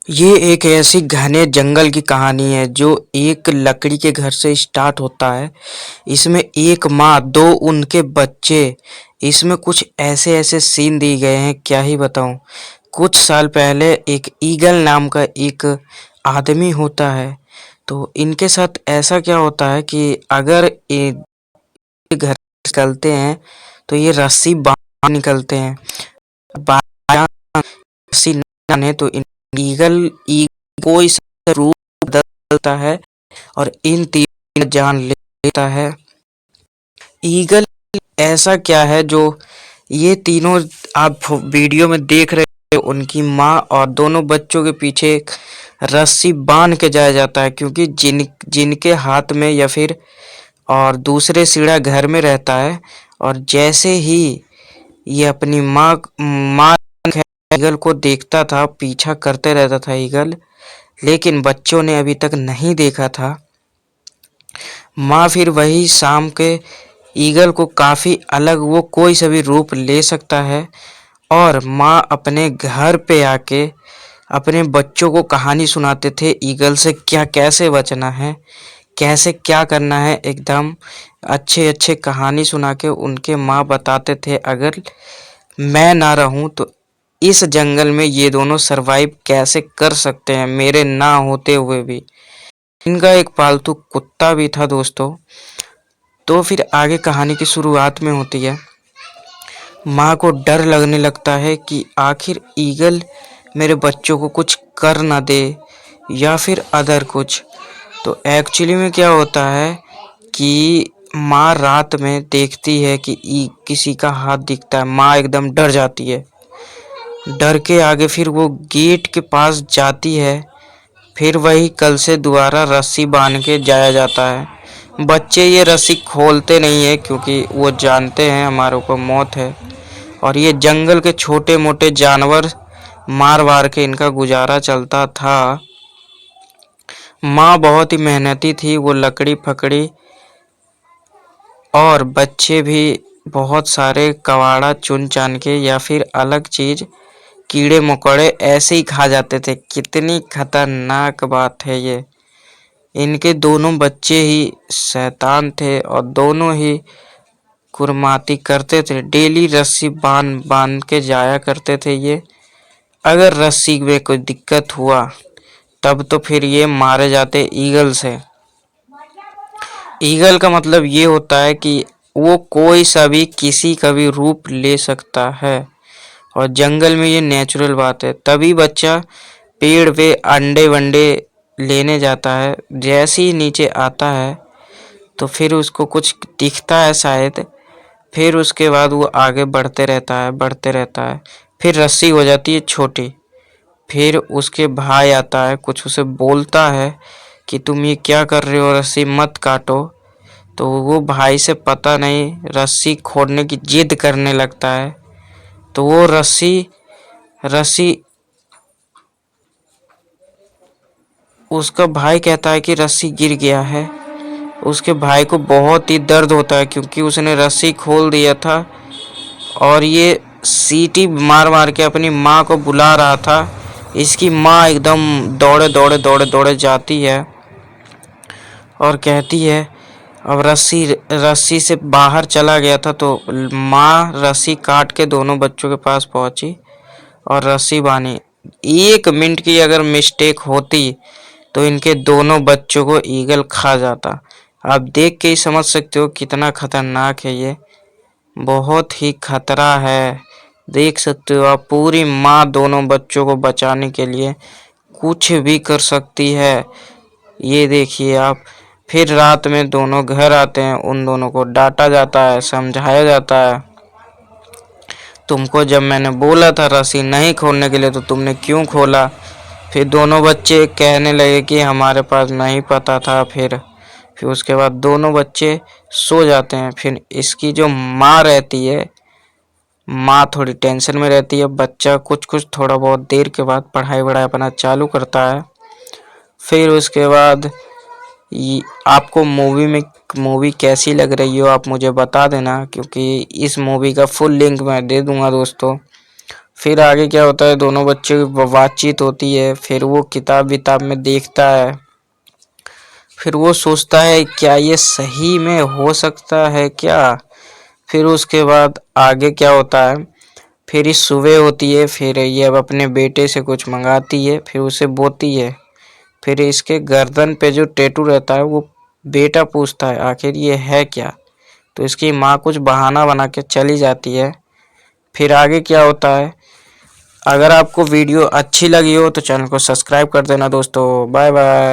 ये एक ऐसी घने जंगल की कहानी है जो एक लकड़ी के घर से स्टार्ट होता है। इसमें एक माँ, दो उनके बच्चे। इसमें कुछ ऐसे ऐसे सीन दिए गए हैं, क्या ही बताऊं। कुछ साल पहले एक ईगल नाम का एक आदमी होता है। तो इनके साथ ऐसा क्या होता है कि अगर ये घर निकलते हैं तो ये रस्सी बांध निकलते हैं। बायां रस्सी नहीं तो ईगल कोई सा रूप बदलता है और इन तीनों जान लेता है। ईगल ऐसा क्या है जो ये तीनों आप वीडियो में देख रहे हो, उनकी माँ और दोनों बच्चों के पीछे एक रस्सी बांध के जाया जाता है, क्योंकि जिनके हाथ में या फिर और दूसरे सिड़ा घर में रहता है। और जैसे ही ये अपनी माँ ईगल को देखता था, पीछा करते रहता था ईगल, लेकिन बच्चों ने अभी तक नहीं देखा था। माँ फिर वही शाम के ईगल को काफ़ी अलग, वो कोई सा भी रूप ले सकता है, और माँ अपने घर पे आके अपने बच्चों को कहानी सुनाते थे ईगल से क्या कैसे बचना है, कैसे क्या करना है। एकदम अच्छे अच्छे कहानी सुना के उनके माँ बताते थे अगर मैं ना रहूं तो इस जंगल में ये दोनों सरवाइव कैसे कर सकते हैं मेरे ना होते हुए भी। इनका एक पालतू कुत्ता भी था दोस्तों। तो फिर आगे कहानी की शुरुआत में होती है, माँ को डर लगने लगता है कि आखिर ईगल मेरे बच्चों को कुछ कर ना दे या फिर अदर कुछ। तो एक्चुअली में क्या होता है कि माँ रात में देखती है कि किसी का हाथ दिखता है, माँ एकदम डर जाती है। डर के आगे फिर वो गेट के पास जाती है, फिर वही कल से दोबारा रस्सी बांध के जाया जाता है। बच्चे ये रस्सी खोलते नहीं है क्योंकि वो जानते हैं हमारे ऊपर मौत है, और ये जंगल के छोटे मोटे जानवर मार वार के इनका गुजारा चलता था। माँ बहुत ही मेहनती थी, वो लकड़ी फकड़ी और बच्चे भी बहुत सारे कबाड़ा चुन चान के या फिर अलग चीज कीड़े मकोड़े ऐसे ही खा जाते थे। कितनी खतरनाक बात है ये। इनके दोनों बच्चे ही शैतान थे और दोनों ही कुरमाती करते थे। डेली रस्सी बांध बांध के जाया करते थे ये। अगर रस्सी में कोई दिक्कत हुआ तब तो फिर ये मारे जाते ईगल से। ईगल का मतलब ये होता है कि वो कोई सा भी किसी का भी रूप ले सकता है, और जंगल में ये नेचुरल बात है। तभी बच्चा पेड़ पे अंडे वंडे लेने जाता है, जैसे ही नीचे आता है तो फिर उसको कुछ दिखता है शायद, फिर उसके बाद वो आगे बढ़ते रहता है बढ़ते रहता है। फिर रस्सी हो जाती है छोटी, फिर उसके भाई आता है, कुछ उसे बोलता है कि तुम ये क्या कर रहे हो, रस्सी मत काटो। तो वो भाई से पता नहीं रस्सी खोलने की जिद करने लगता है। तो वो रस्सी रस्सी उसका भाई कहता है कि रस्सी गिर गया है। उसके भाई को बहुत ही दर्द होता है क्योंकि उसने रस्सी खोल दिया था, और ये सीटी मार मार के अपनी माँ को बुला रहा था। इसकी माँ एकदम दौड़े दौड़े दौड़े दौड़े जाती है और कहती है, अब रस्सी रस्सी से बाहर चला गया था। तो माँ रस्सी काट के दोनों बच्चों के पास पहुंची और रस्सी बांधी। 1 मिनट की अगर मिस्टेक होती तो इनके दोनों बच्चों को ईगल खा जाता। आप देख के ही समझ सकते हो कितना खतरनाक है ये, बहुत ही खतरा है। देख सकते हो आप, पूरी माँ दोनों बच्चों को बचाने के लिए कुछ भी कर सकती है। ये देखिए आप। फिर रात में दोनों घर आते हैं, उन दोनों को डांटा जाता है, समझाया जाता है, तुमको जब मैंने बोला था रस्सी नहीं खोलने के लिए तो तुमने क्यों खोला। फिर दोनों बच्चे कहने लगे कि हमारे पास नहीं पता था। फिर उसके बाद दोनों बच्चे सो जाते हैं। फिर इसकी जो माँ रहती है, माँ थोड़ी टेंशन में रहती है। बच्चा कुछ कुछ थोड़ा बहुत देर के बाद पढ़ाई वढ़ाई अपना चालू करता है। फिर उसके बाद आपको मूवी कैसी लग रही हो आप मुझे बता देना, क्योंकि इस मूवी का फुल लिंक मैं दे दूंगा दोस्तों। फिर आगे क्या होता है, दोनों बच्चे की बातचीत होती है। फिर वो किताब विताब में देखता है। फिर वो सोचता है क्या ये सही में हो सकता है क्या। फिर उसके बाद आगे क्या होता है, फिर इस सुबह होती है। फिर ये अब अपने बेटे से कुछ मंगाती है, फिर उसे बोती है। फिर इसके गर्दन पे जो टैटू रहता है वो बेटा पूछता है आखिर ये है क्या। तो इसकी माँ कुछ बहाना बना के चली जाती है। फिर आगे क्या होता है, अगर आपको वीडियो अच्छी लगी हो तो चैनल को सब्सक्राइब कर देना दोस्तों। Bye bye.